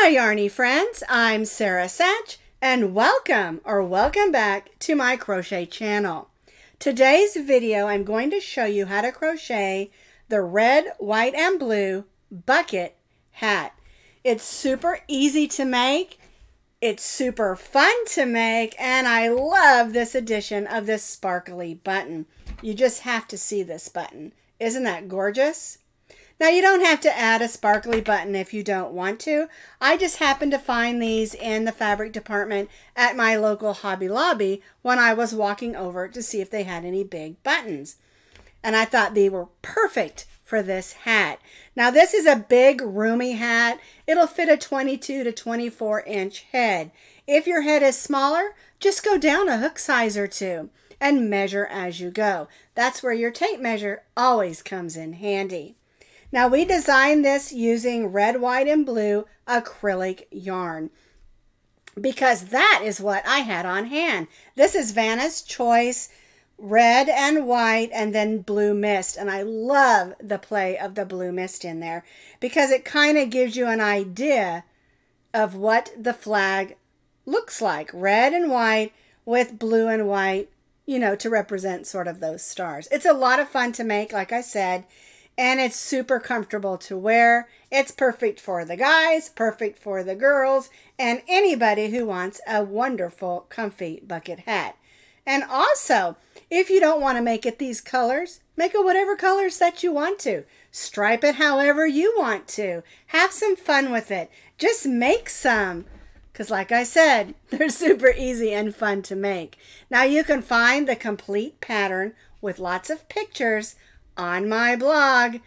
Hi Yarny friends, I'm Sarah Satch and welcome back to my crochet channel. Today's video I'm going to show you how to crochet the red, white, and blue bucket hat. It's super easy to make, it's super fun to make, and I love this addition of this sparkly button. You just have to see this button. Isn't that gorgeous? Now you don't have to add a sparkly button if you don't want to. I just happened to find these in the fabric department at my local Hobby Lobby when I was walking over to see if they had any big buttons. And I thought they were perfect for this hat. Now this is a big roomy hat. It'll fit a 22 to 24 inch head. If your head is smaller, just go down a hook size or two and measure as you go. That's where your tape measure always comes in handy. Now we designed this using red, white, and blue acrylic yarn because that is what I had on hand. This is Vanna's Choice red and white and then blue mist, and I love the play of the blue mist in there because it kind of gives you an idea of what the flag looks like. Red and white with blue and white, you know, to represent sort of those stars. It's a lot of fun to make, like I said. And it's super comfortable to wear. It's perfect for the guys, perfect for the girls, and anybody who wants a wonderful, comfy bucket hat. And also, if you don't want to make it these colors, make it whatever colors that you want to. Stripe it however you want to. Have some fun with it. Just make some. Because like I said, they're super easy and fun to make. Now you can find the complete pattern with lots of pictures on my blog,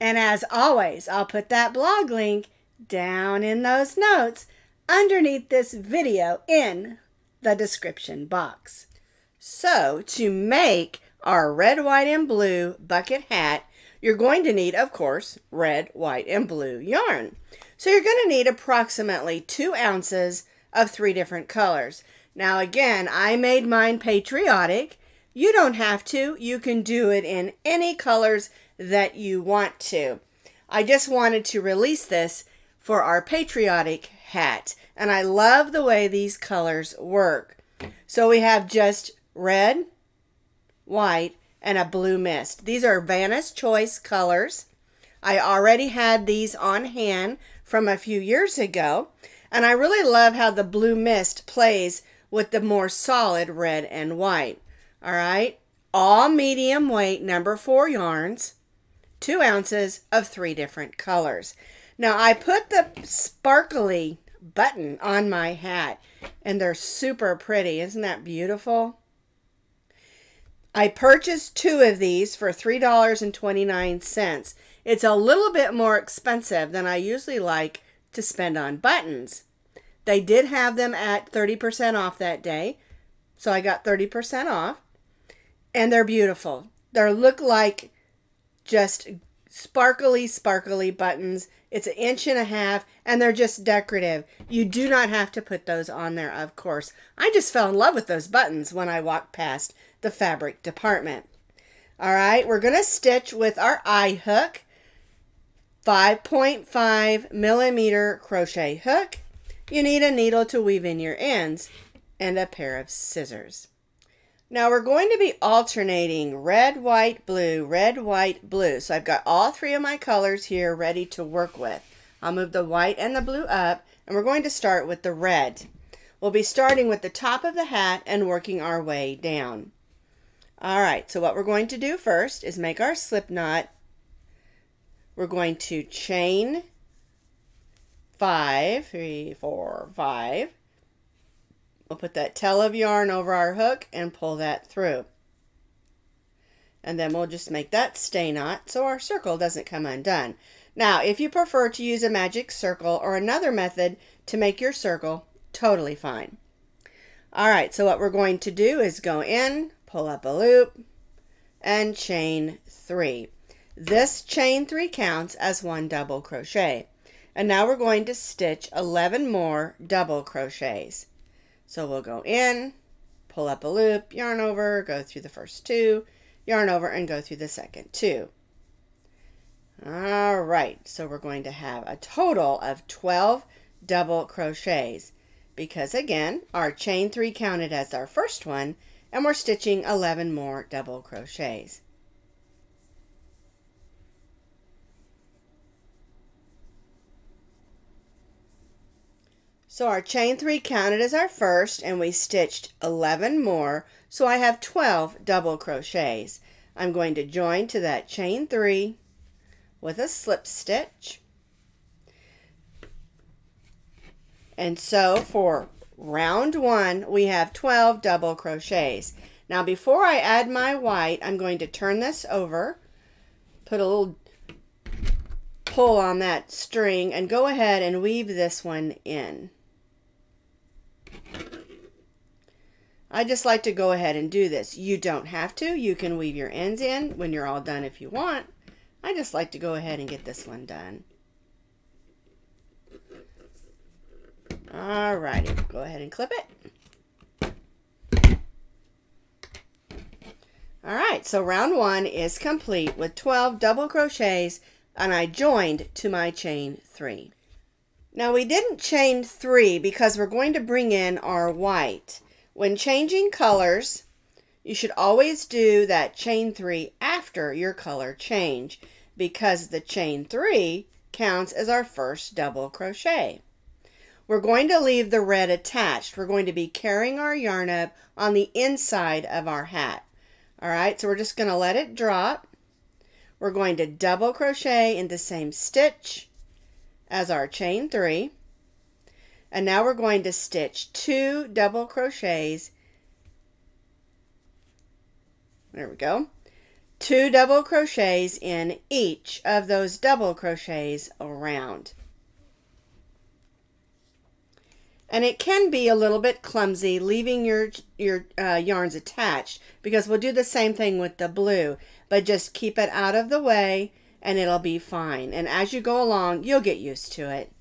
and as always I'll put that blog link down in those notes underneath this video in the description box. So to make our red, white, and blue bucket hat, you're going to need, of course, red, white, and blue yarn. So you're going to need approximately 2 ounces of 3 different colors. Now again, I made mine patriotic. You don't have to. You can do it in any colors that you want to. I just wanted to release this for our patriotic hat. And I love the way these colors work. So we have just red, white, and a blue mist. These are Vanna's Choice colors. I already had these on hand from a few years ago. And I really love how the blue mist plays with the more solid red and white. All right, all medium weight number 4 yarns, 2 ounces of 3 different colors. Now I put the sparkly button on my hat and they're super pretty. Isn't that beautiful? I purchased 2 of these for $3.29. It's a little bit more expensive than I usually like to spend on buttons. They did have them at 30% off that day, so I got 30% off. And they're beautiful. They look like just sparkly, sparkly buttons. It's 1.5 inches and they're just decorative. You do not have to put those on there, of course. I just fell in love with those buttons when I walked past the fabric department. All right, we're going to stitch with our eye hook, 5.5 millimeter crochet hook. You need a needle to weave in your ends and a pair of scissors. Now we're going to be alternating red, white, blue, red, white, blue. So I've got all 3 of my colors here ready to work with. I'll move the white and the blue up, and we're going to start with the red. We'll be starting with the top of the hat and working our way down. All right, so what we're going to do first is make our slip knot. We're going to chain 5, 3, 4, 5. We'll put that tail of yarn over our hook and pull that through. And then we'll just make that stay knot so our circle doesn't come undone. Now, if you prefer to use a magic circle or another method to make your circle, totally fine. All right, so what we're going to do is go in, pull up a loop, and chain 3. This chain 3 counts as 1 double crochet. And now we're going to stitch 11 more double crochets. So we'll go in, pull up a loop, yarn over, go through the first 2, yarn over, and go through the second 2. All right, so we're going to have a total of 12 double crochets, because again, our chain 3 counted as our first one, and we're stitching 11 more double crochets. So our chain 3 counted as our first, and we stitched 11 more, so I have 12 double crochets. I'm going to join to that chain 3 with a slip stitch. And so for round 1, we have 12 double crochets. Now before I add my white, I'm going to turn this over, put a little pull on that string, and go ahead and weave this one in. I just like to go ahead and do this. You don't have to. You can weave your ends in when you're all done if you want. I just like to go ahead and get this one done. Alrighty, go ahead and clip it. Alright, so round 1 is complete with 12 double crochets, and I joined to my chain 3. Now we didn't chain 3 because we're going to bring in our white. When changing colors, you should always do that chain 3 after your color change, because the chain 3 counts as our first double crochet. We're going to leave the red attached. We're going to be carrying our yarn up on the inside of our hat. Alright, so we're just going to let it drop. We're going to double crochet in the same stitch as our chain 3. And now we're going to stitch 2 double crochets. There we go. 2 double crochets in each of those double crochets around. And it can be a little bit clumsy leaving your yarns attached, because we'll do the same thing with the blue, but just keep it out of the way and it'll be fine. And as you go along, you'll get used to it.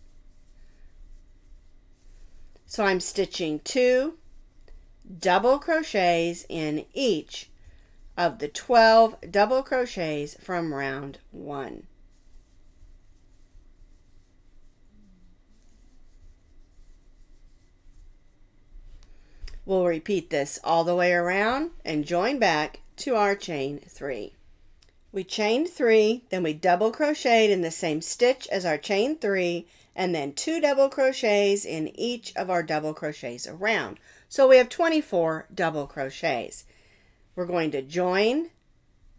So I'm stitching 2 double crochets in each of the 12 double crochets from round 1. We'll repeat this all the way around and join back to our chain 3. We chained 3, then we double crocheted in the same stitch as our chain 3, and then 2 double crochets in each of our double crochets around. So we have 24 double crochets. We're going to join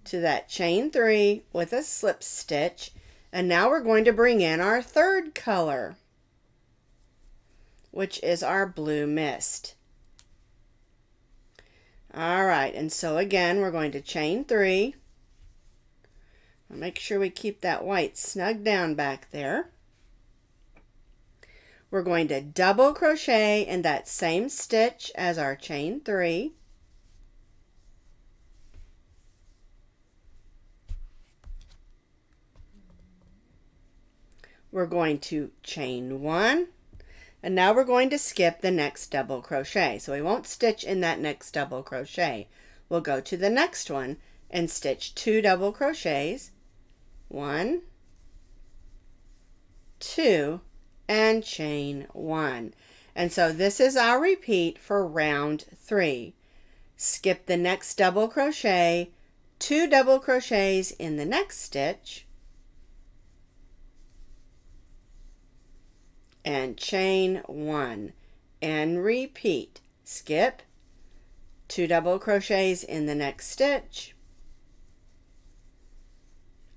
to that chain 3 with a slip stitch, and now we're going to bring in our third color, which is our blue mist. Alright, and so again we're going to chain 3. Make sure we keep that white snug down back there. We're going to double crochet in that same stitch as our chain 3. We're going to chain 1, and now we're going to skip the next double crochet. So we won't stitch in that next double crochet. We'll go to the next one and stitch 2 double crochets, 1, 2, and chain 1. And so this is our repeat for round 3. Skip the next double crochet, 2 double crochets in the next stitch, and chain 1, and repeat. Skip, 2 double crochets in the next stitch,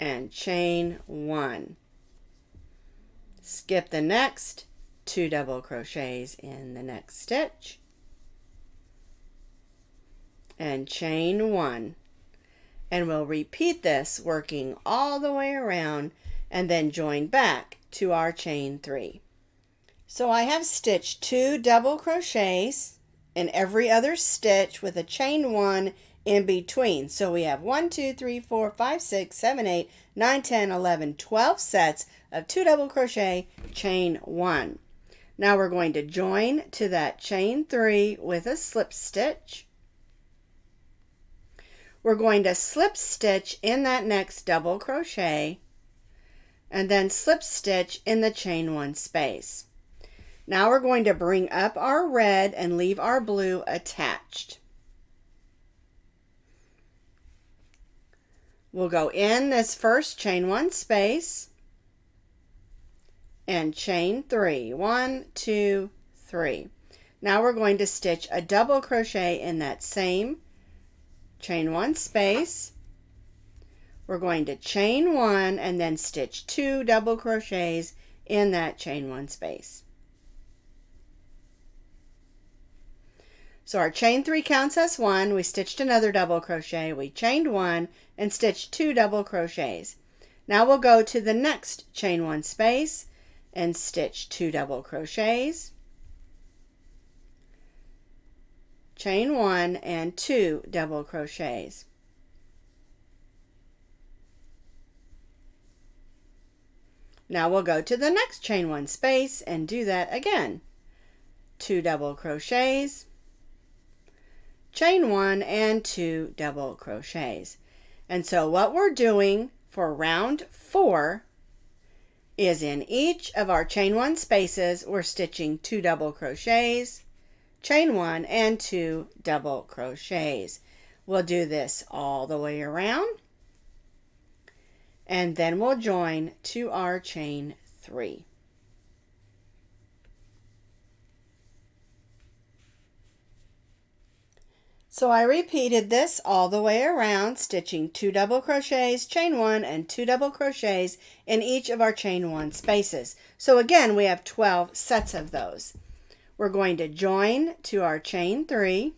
and chain 1. Skip the next, 2 double crochets in the next stitch, and chain 1. And we'll repeat this, working all the way around, and then join back to our chain 3. So I have stitched 2 double crochets in every other stitch with a chain 1 in between. So we have 1, 2, 3, 4, 5, 6, 7, 8, 9, 10, 11, 12 sets of 2 double crochet, chain 1. Now we're going to join to that chain 3 with a slip stitch. We're going to slip stitch in that next double crochet, and then slip stitch in the chain 1 space. Now we're going to bring up our red and leave our blue attached. We'll go in this first chain 1 space and chain 3. 1, 2, 3. Now we're going to stitch a double crochet in that same chain 1 space. We're going to chain 1 and then stitch 2 double crochets in that chain 1 space. So our chain 3 counts as 1. We stitched another double crochet. We chained 1 and stitched 2 double crochets. Now we'll go to the next chain 1 space and stitch 2 double crochets. Chain 1 and 2 double crochets. Now we'll go to the next chain 1 space and do that again. 2 double crochets. Chain 1 and 2 double crochets. And so what we're doing for round 4 is in each of our chain 1 spaces we're stitching 2 double crochets, chain 1 and 2 double crochets. We'll do this all the way around, and then we'll join to our chain 3. So I repeated this all the way around, stitching 2 double crochets, chain 1 and 2 double crochets in each of our chain 1 spaces. So again, we have 12 sets of those. We're going to join to our chain 3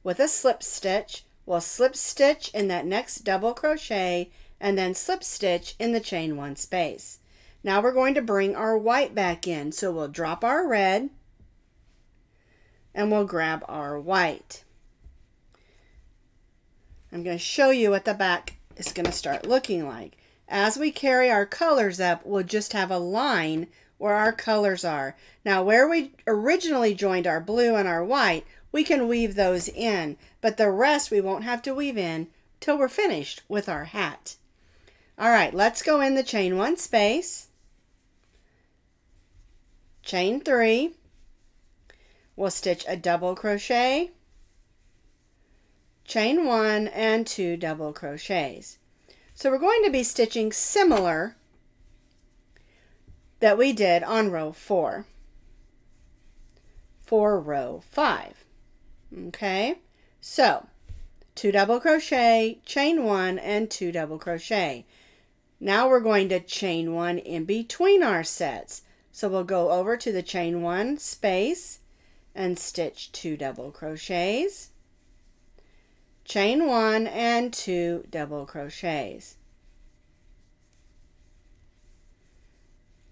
with a slip stitch. We'll slip stitch in that next double crochet and then slip stitch in the chain 1 space. Now we're going to bring our white back in. So we'll drop our red and we'll grab our white. I'm going to show you what the back is going to start looking like. As we carry our colors up, we'll just have a line where our colors are. Now where we originally joined our blue and our white, we can weave those in, but the rest we won't have to weave in till we're finished with our hat. All right, let's go in the chain 1 space, chain 3, we'll stitch a double crochet, chain 1 and 2 double crochets. So we're going to be stitching similar that we did on row 4 for row 5. Okay, so 2 double crochet, chain 1 and 2 double crochet. Now we're going to chain 1 in between our sets. So we'll go over to the chain 1 space and stitch 2 double crochets, chain 1 and 2 double crochets,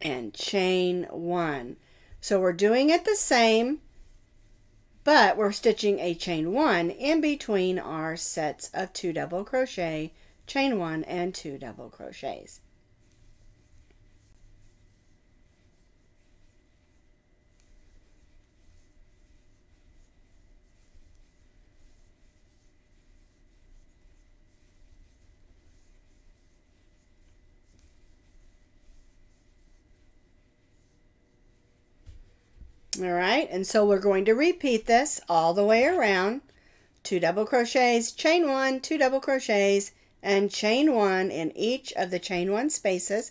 and chain 1. So we're doing it the same, but we're stitching a chain 1 in between our sets of 2 double crochet, chain 1 and 2 double crochets. All right, and so we're going to repeat this all the way around. 2 double crochets, chain 1, 2 double crochets, and chain 1 in each of the chain 1 spaces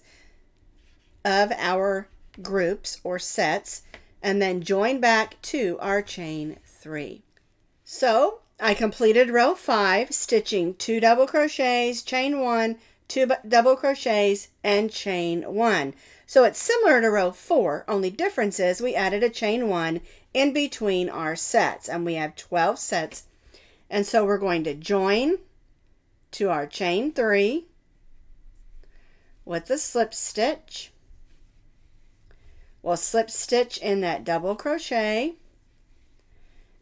of our groups or sets, and then join back to our chain 3. So I completed row 5, stitching 2 double crochets, chain 1, 2 double crochets, and chain 1. So it's similar to row 4, only difference is we added a chain 1 in between our sets, and we have 12 sets. And so we're going to join to our chain 3 with the slip stitch. We'll slip stitch in that double crochet,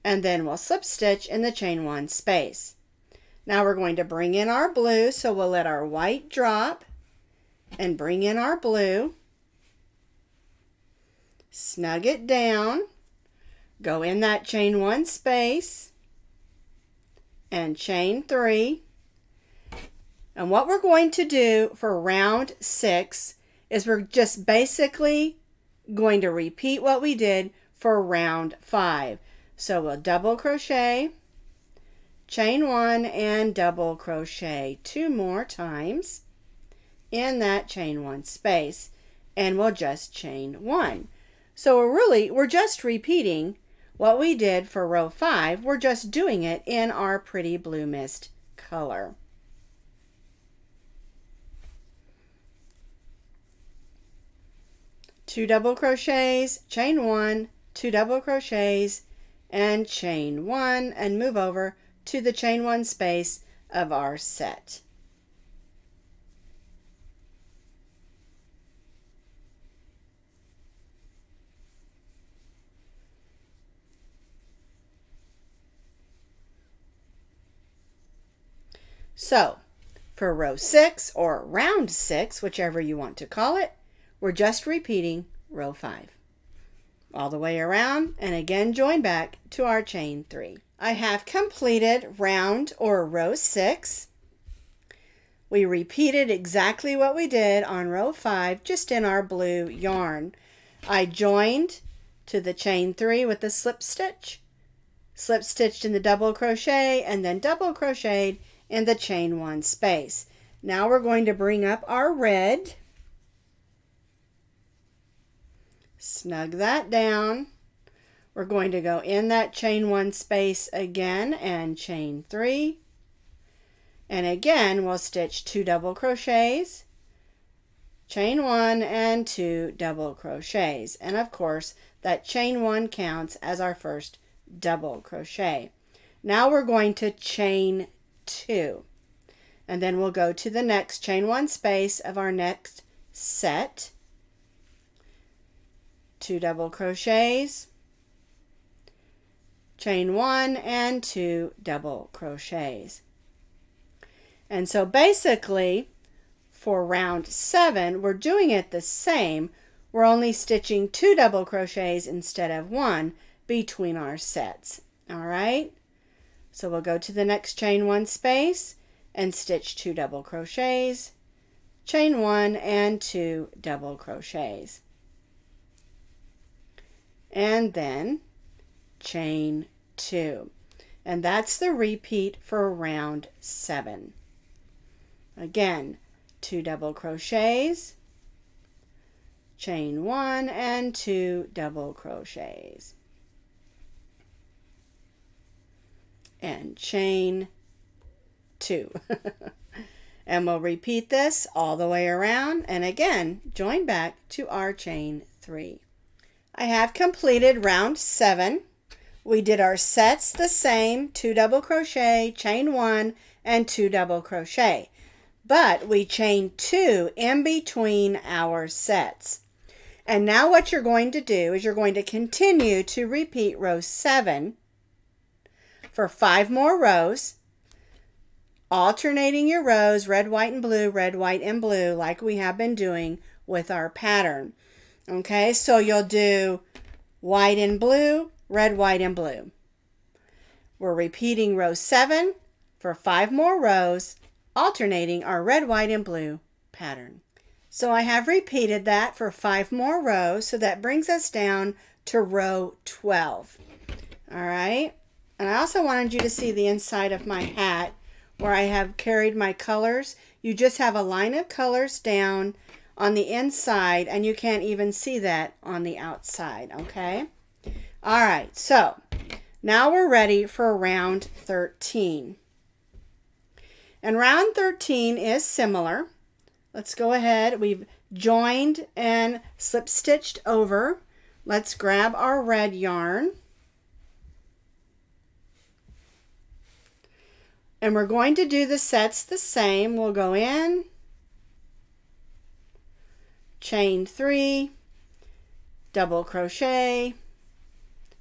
and then we'll slip stitch in the chain 1 space. Now we're going to bring in our blue, so we'll let our white drop and bring in our blue. Snug it down, go in that chain 1 space, and chain 3. And what we're going to do for round 6 is we're just basically going to repeat what we did for round 5. So we'll double crochet, chain 1, and double crochet 2 more times in that chain 1 space, and we'll just chain 1. So we're just repeating what we did for row 5. We're just doing it in our pretty blue mist color. Two double crochets, chain 1, 2 double crochets, and chain 1, and move over to the chain 1 space of our set. So for row 6 or round 6, whichever you want to call it, we're just repeating row 5 all the way around, and again join back to our chain 3. I have completed round or row 6. We repeated exactly what we did on row 5, just in our blue yarn. I joined to the chain 3 with the slip stitched in the double crochet, and then double crocheted in the chain 1 space. Now we're going to bring up our red, snug that down. We're going to go in that chain 1 space again and chain 3, and again we'll stitch 2 double crochets, chain 1, and 2 double crochets, and of course that chain 1 counts as our first double crochet. Now we're going to chain 2, and then we'll go to the next chain 1 space of our next set, 2 double crochets, chain 1, and 2 double crochets. And so basically for round 7 we're doing it the same. We're only stitching 2 double crochets instead of 1 between our sets. All right, so we'll go to the next chain 1 space and stitch 2 double crochets, chain 1, and 2 double crochets, and then chain 2, and that's the repeat for round 7. Again, 2 double crochets, chain 1, and 2 double crochets, and chain 2. And we'll repeat this all the way around, and again join back to our chain 3. I have completed round 7. We did our sets the same, 2 double crochet, chain 1, and 2 double crochet, but we chained 2 in between our sets. And now what you're going to do is you're going to continue to repeat row 7 for 5 more rows, alternating your rows, red, white, and blue, red, white, and blue, like we have been doing with our pattern. Okay, so you'll do white and blue, red, white, and blue. We're repeating row 7 for 5 more rows, alternating our red, white, and blue pattern. So I have repeated that for 5 more rows, so that brings us down to row 12. All right, and I also wanted you to see the inside of my hat where I have carried my colors. You just have a line of colors down on the inside, and you can't even see that on the outside. Okay, all right, so now we're ready for round 13. And round 13 is similar. Let's go ahead. We've joined and slip stitched over. Let's grab our red yarn. And we're going to do the sets the same. We'll go in, chain 3, double crochet,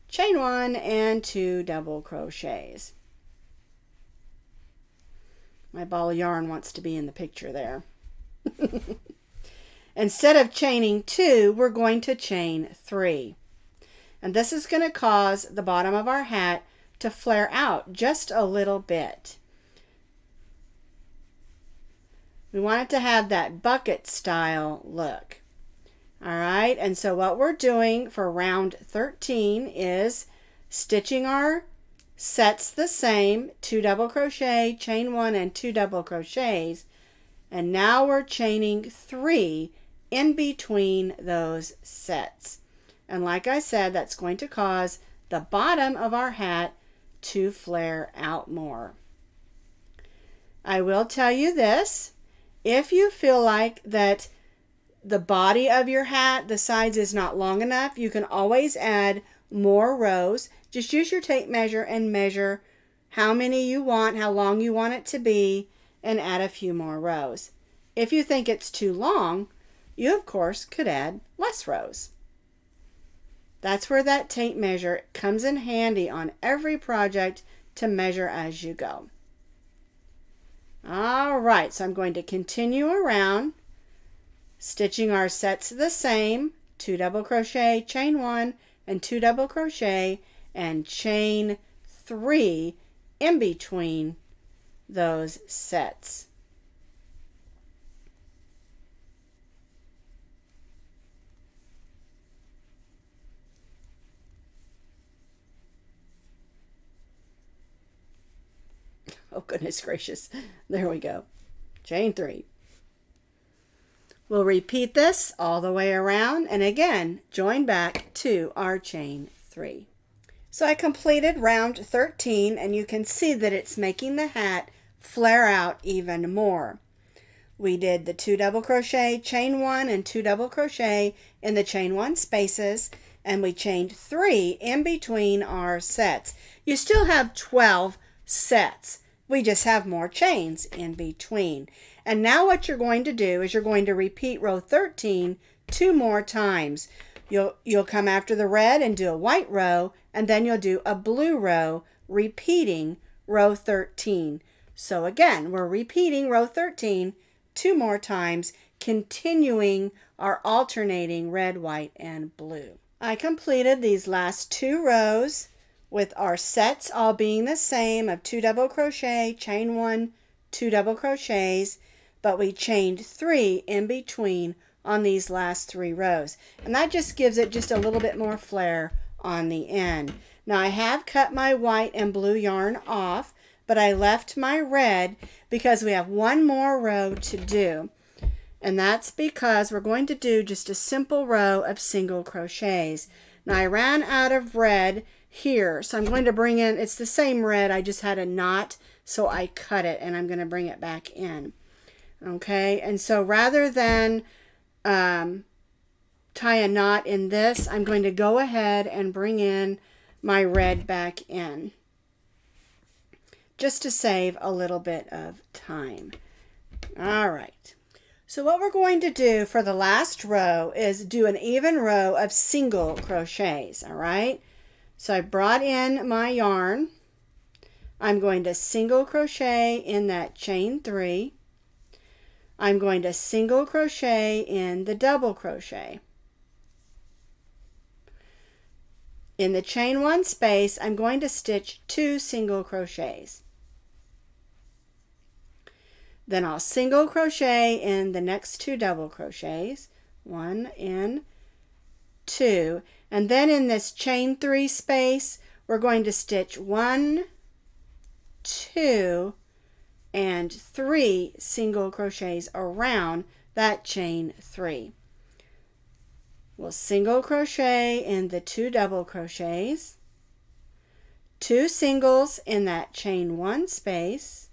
chain 1, and 2 double crochets. My ball of yarn wants to be in the picture there. Instead of chaining 2, we're going to chain 3. And this is going to cause the bottom of our hat to flare out just a little bit. We want it to have that bucket style look. All right, and so what we're doing for round 13 is stitching our sets the same, 2 double crochet, chain 1 and 2 double crochets, and now we're chaining 3 in between those sets. And like I said, that's going to cause the bottom of our hat to flare out more. I will tell you this, if you feel like that the body of your hat, the sides is not long enough, you can always add more rows. Just use your tape measure and measure how many you want, how long you want it to be, and add a few more rows. If you think it's too long, you of course could add less rows. That's where that tape measure comes in handy on every project to measure as you go. All right, so I'm going to continue around, stitching our sets the same, 2 double crochet, chain 1 and 2 double crochet, and chain 3 in between those sets. Oh, goodness gracious. There we go. Chain 3. We'll repeat this all the way around and again join back to our chain 3. So I completed round 13 and you can see that it's making the hat flare out even more. We did the 2 double crochet, chain 1 and 2 double crochet in the chain 1 spaces, and we chained 3 in between our sets. You still have 12 sets. We just have more chains in between. And now what you're going to do is you're going to repeat row 13 2 more times. You'll come after the red and do a white row, and then you'll do a blue row, repeating row 13. So again, we're repeating row 13 2 more times, continuing our alternating red, white, and blue. I completed these last 2 rows with our sets all being the same of 2 double crochet, chain 1, 2 double crochets, but we chained 3 in between on these last 3 rows. And that just gives it just a little bit more flare on the end. Now I have cut my white and blue yarn off, but I left my red because we have 1 more row to do. And that's because we're going to do just a simple row of single crochets. Now I ran out of red here, so I'm going to bring in, it's the same red, I just had a knot, so I cut it and I'm going to bring it back in. Okay, and so rather than tie a knot in this, I'm going to go ahead and bring in my red back in, just to save a little bit of time. All right. So what we're going to do for the last row is do an even row of single crochets, all right? So I brought in my yarn. I'm going to single crochet in that chain 3. I'm going to single crochet in the double crochet. In the chain 1 space, I'm going to stitch 2 single crochets. Then I'll single crochet in the next 2 double crochets, 1 and 2, and then in this chain 3 space we're going to stitch 1, 2, and 3 single crochets around that chain 3. We'll single crochet in the 2 double crochets, 2 singles in that chain 1 space,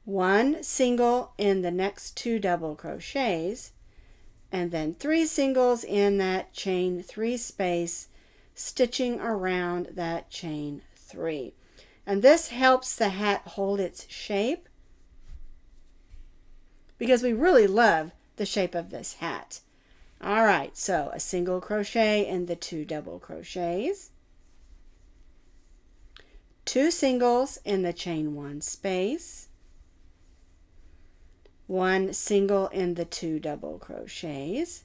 1 single in the next 2 double crochets, and then 3 singles in that chain 3 space, stitching around that chain 3. And this helps the hat hold its shape because we really love the shape of this hat. All right, so a single crochet in the 2 double crochets, 2 singles in the chain 1 space, 1 single in the 2 double crochets,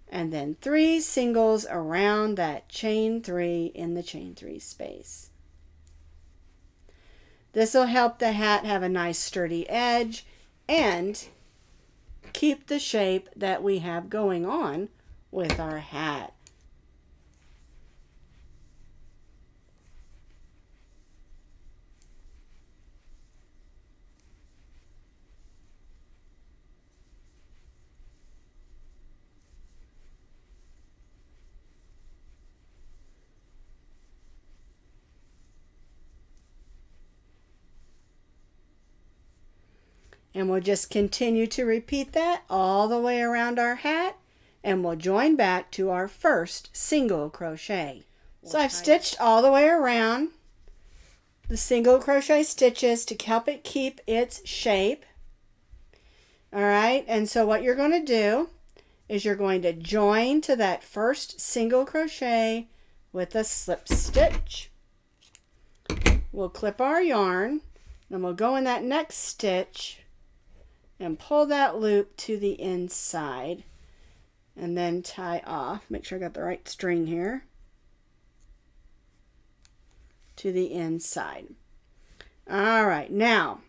and then 3 singles around that chain 3 in the chain 3 space. This will help the hat have a nice sturdy edge, and keep the shape that we have going on with our hat. And we'll just continue to repeat that all the way around our hat, and we'll join back to our first single crochet. So I've stitched all the way around the single crochet stitches to help it keep its shape. All right, and so what you're going to do is you're going to join to that first single crochet with a slip stitch. We'll clip our yarn, and we'll go in that next stitch and pull that loop to the inside and then tie off. Make sure I got the right string here to the inside. All right, now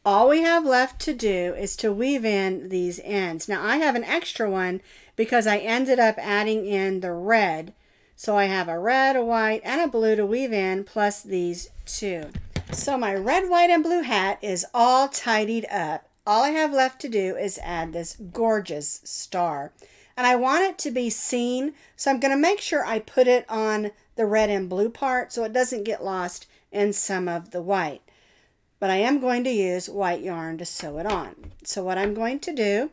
all we have left to do is to weave in these ends. Now I have an extra one because I ended up adding in the red. So I have a red, a white, and a blue to weave in, plus these two. So my red, white, and blue hat is all tidied up. All I have left to do is add this gorgeous star. And I want it to be seen, so I'm going to make sure I put it on the red and blue part so it doesn't get lost in some of the white. But I am going to use white yarn to sew it on. So what I'm going to do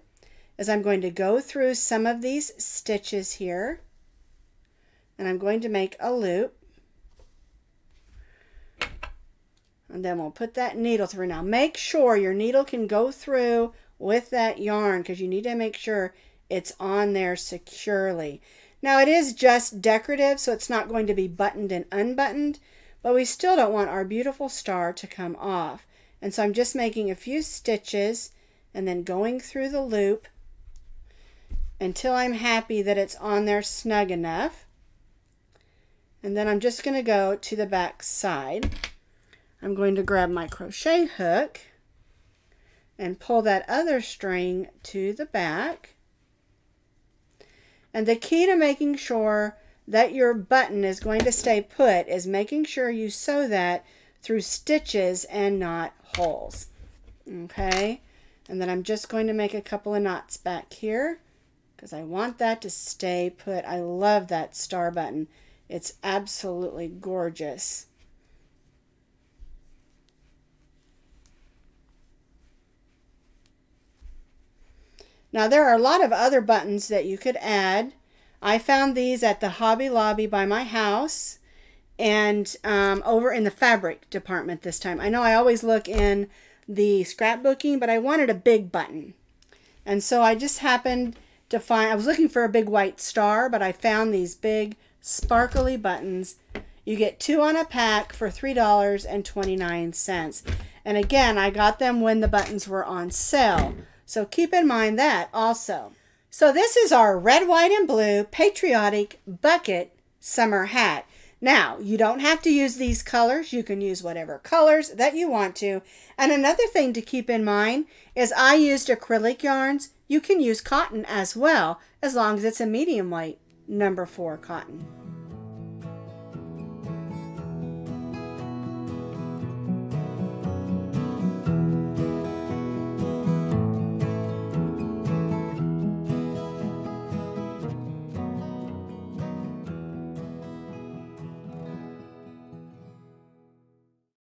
is I'm going to go through some of these stitches here, and I'm going to make a loop. And then we'll put that needle through. Now make sure your needle can go through with that yarn because you need to make sure it's on there securely. Now it is just decorative, so it's not going to be buttoned and unbuttoned, but we still don't want our beautiful star to come off. And so I'm just making a few stitches and then going through the loop until I'm happy that it's on there snug enough. And then I'm just going to go to the back side. I'm going to grab my crochet hook and pull that other string to the back. And the key to making sure that your button is going to stay put is making sure you sew that through stitches and not holes. Okay, and then I'm just going to make a couple of knots back here because I want that to stay put. I love that star button. It's absolutely gorgeous. Now there are a lot of other buttons that you could add. I found these at the Hobby Lobby by my house and over in the fabric department this time. I know I always look in the scrapbooking, but I wanted a big button. And so I just happened to find, I was looking for a big white star, but I found these big sparkly buttons. You get 2 on a pack for $3.29. And again, I got them when the buttons were on sale. So keep in mind that also. So this is our red, white, and blue patriotic bucket summer hat. Now, you don't have to use these colors. You can use whatever colors that you want to. And another thing to keep in mind is I used acrylic yarns. You can use cotton as well, as long as it's a medium weight number 4 cotton.